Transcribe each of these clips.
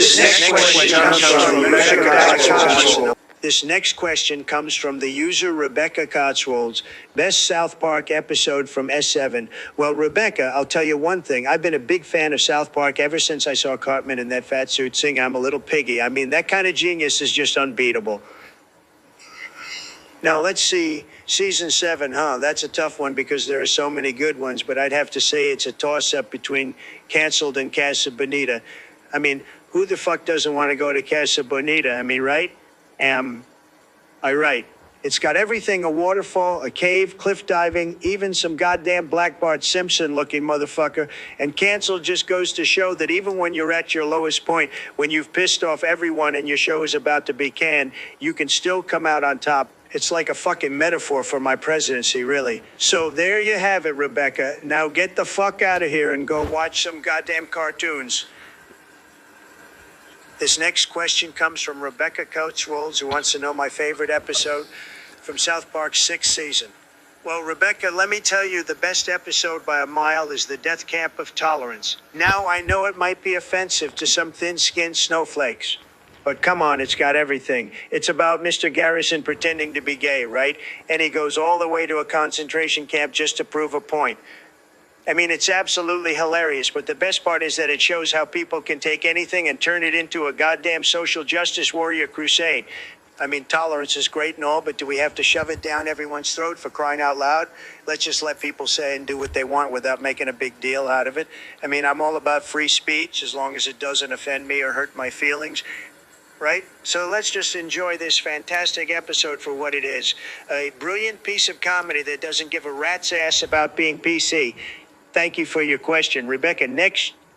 This next question comes from Rebecca Cotswold. This next question comes from the user Rebecca Cotswolds. Best South Park episode from S7. Well, Rebecca, I'll tell you one thing. I've been a big fan of South Park ever since I saw Cartman in that fat suit sing I'm a Little Piggy. I mean, that kind of genius is just unbeatable. Now, let's see. Season 7, that's a tough one because there are so many good ones, but I'd have to say it's a toss-up between Canceled and Casa Bonita. I mean, who the fuck doesn't want to go to Casa Bonita? I mean, right? Right. It's got everything, a waterfall, a cave, cliff diving, even some goddamn Black Bart Simpson looking motherfucker. And Canceled just goes to show that even when you're at your lowest point, when you've pissed off everyone and your show is about to be canned, you can still come out on top. It's like a fucking metaphor for my presidency, really. So there you have it, Rebecca. Now get the fuck out of here and go watch some goddamn cartoons. This next question comes from Rebecca Coatswolds, who wants to know my favorite episode from South Park's 6th season. Well, Rebecca, let me tell you, the best episode by a mile is the Death Camp of Tolerance. Now, I know it might be offensive to some thin-skinned snowflakes, but come on, it's got everything. It's about Mr. Garrison pretending to be gay, right? And he goes all the way to a concentration camp just to prove a point. I mean, it's absolutely hilarious, but the best part is that it shows how people can take anything and turn it into a goddamn social justice warrior crusade. I mean, tolerance is great and all, but do we have to shove it down everyone's throat for crying out loud? Let's just let people say and do what they want without making a big deal out of it. I mean, I'm all about free speech as long as it doesn't offend me or hurt my feelings. Right? So let's just enjoy this fantastic episode for what it is. A brilliant piece of comedy that doesn't give a rat's ass about being PC. Thank you for your question, Rebecca.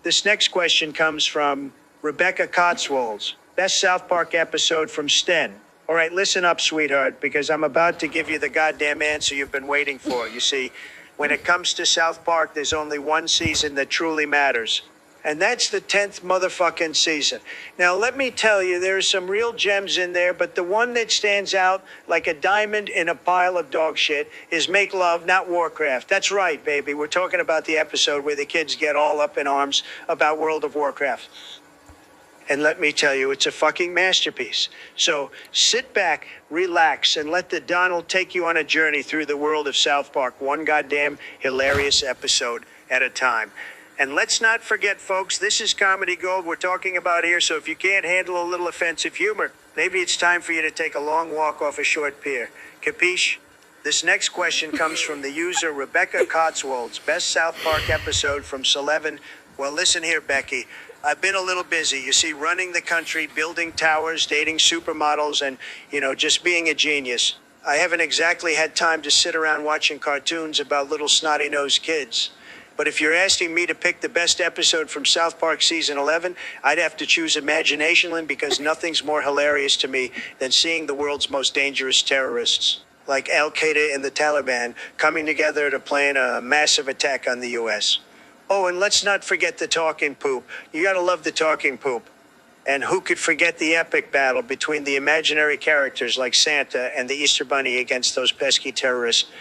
This next question comes from Rebecca Cotswolds. Best South Park episode from Sten. All right, listen up, sweetheart, because I'm about to give you the goddamn answer you've been waiting for. You see, when it comes to South Park, there's only one season that truly matters. And that's the 10th motherfucking season. Now, let me tell you, there are some real gems in there, but the one that stands out like a diamond in a pile of dog shit is Make Love, Not Warcraft. That's right, baby. We're talking about the episode where the kids get all up in arms about World of Warcraft. And let me tell you, it's a fucking masterpiece. So sit back, relax, and let the Donald take you on a journey through the world of South Park, one goddamn hilarious episode at a time. And let's not forget, folks, this is Comedy Gold we're talking about here, so if you can't handle a little offensive humor, maybe it's time for you to take a long walk off a short pier. Capiche? This next question comes from the user Rebecca Cotswolds. Best South Park episode from Celeven. Well, listen here, Becky. I've been a little busy, you see, running the country, building towers, dating supermodels, and, just being a genius. I haven't exactly had time to sit around watching cartoons about little snotty-nosed kids. But if you're asking me to pick the best episode from South Park Season 11, I'd have to choose Imaginationland because nothing's more hilarious to me than seeing the world's most dangerous terrorists, like Al-Qaeda and the Taliban, coming together to plan a massive attack on the U.S. Oh, and let's not forget the talking poop. You gotta love the talking poop. And who could forget the epic battle between the imaginary characters like Santa and the Easter Bunny against those pesky terrorists,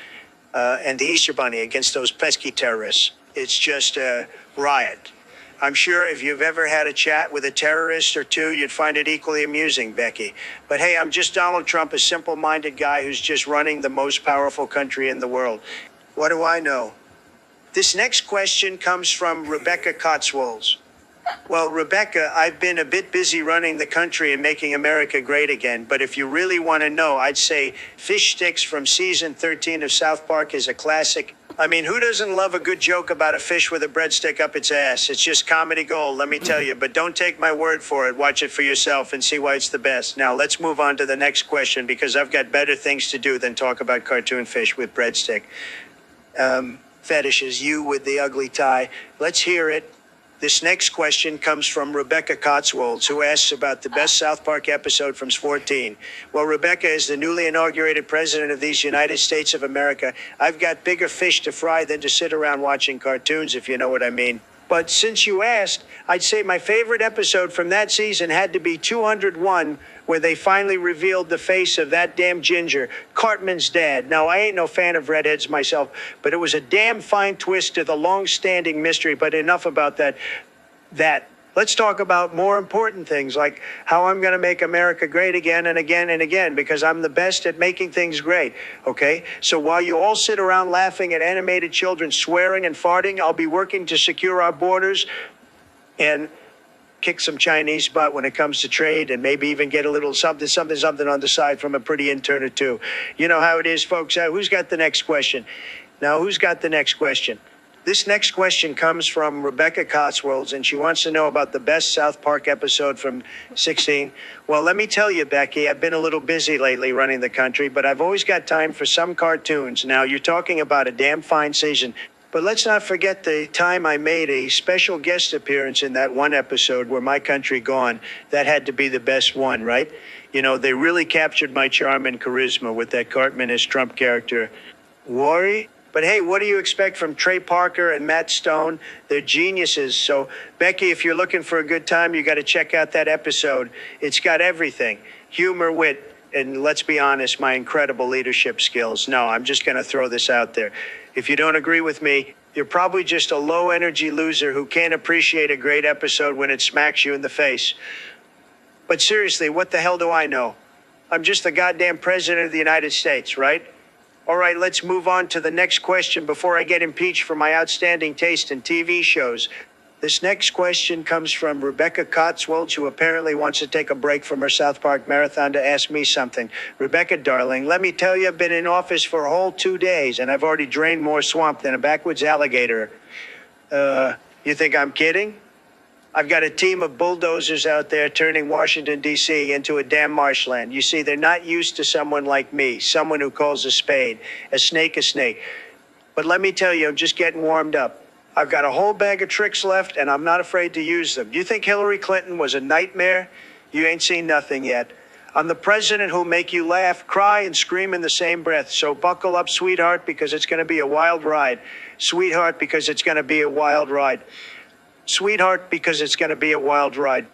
It's just a riot. I'm sure if you've ever had a chat with a terrorist or two, you'd find it equally amusing, Becky. But hey, I'm just Donald Trump, a simple-minded guy who's just running the most powerful country in the world. What do I know? This next question comes from Rebecca Cotswolds. Well, Rebecca, I've been a bit busy running the country and making America great again, but if you really want to know, I'd say Fish Sticks from Season 13 of South Park is a classic. I mean, who doesn't love a good joke about a fish with a breadstick up its ass? It's just comedy gold, let me tell you. But don't take my word for it. Watch it for yourself and see why it's the best. Now, let's move on to the next question because I've got better things to do than talk about cartoon fish with breadstick. Fetishes, you with the ugly tie. Let's hear it. This next question comes from Rebecca Cotswolds, who asks about the best South Park episode from 14. Well, Rebecca, is the newly inaugurated president of these United States of America, I've got bigger fish to fry than to sit around watching cartoons, if you know what I mean. But since you asked, I'd say my favorite episode from that season had to be 201, where they finally revealed the face of that damn Ginger, Cartman's dad. Now, I ain't no fan of redheads myself, but it was a damn fine twist to the long-standing mystery. But enough about that Let's talk about more important things like how I'm going to make America great again and again and again because I'm the best at making things great. Okay? So while you all sit around laughing at animated children swearing and farting, I'll be working to secure our borders and kick some Chinese butt when it comes to trade and maybe even get a little something on the side from a pretty intern or two. You know how it is, folks. Who's got the next question? Now, who's got the next question? This next question comes from Rebecca Cotswolds, and she wants to know about the best South Park episode from 16. Well, let me tell you, Becky, I've been a little busy lately running the country, but I've always got time for some cartoons. Now, you're talking about a damn fine season. But let's not forget the time I made a special guest appearance in that one episode where My Country Gone. That had to be the best one, right? You know, they really captured my charm and charisma with that Cartman as Trump character. Worry? But hey, what do you expect from Trey Parker and Matt Stone? They're geniuses. So, Becky, if you're looking for a good time, you got to check out that episode. It's got everything. Humor, wit, and let's be honest, my incredible leadership skills. No, I'm just going to throw this out there. If you don't agree with me, you're probably just a low-energy loser who can't appreciate a great episode when it smacks you in the face. But seriously, what the hell do I know? I'm just the goddamn president of the United States, right? All right, let's move on to the next question before I get impeached for my outstanding taste in TV shows. This next question comes from Rebecca Cotswolds, who apparently wants to take a break from her South Park marathon to ask me something. Rebecca, darling, let me tell you, I've been in office for a whole 2 days, and I've already drained more swamp than a backwoods alligator. You think I'm kidding? I've got a team of bulldozers out there turning Washington, D.C. into a damn marshland. You see, they're not used to someone like me, someone who calls a spade, a snake a snake. But let me tell you, I'm just getting warmed up. I've got a whole bag of tricks left, and I'm not afraid to use them. You think Hillary Clinton was a nightmare? You ain't seen nothing yet. I'm the president who'll make you laugh, cry, and scream in the same breath. So buckle up, sweetheart, because it's going to be a wild ride. Sweetheart, because it's going to be a wild ride. Sweetheart, because it's going to be a wild ride.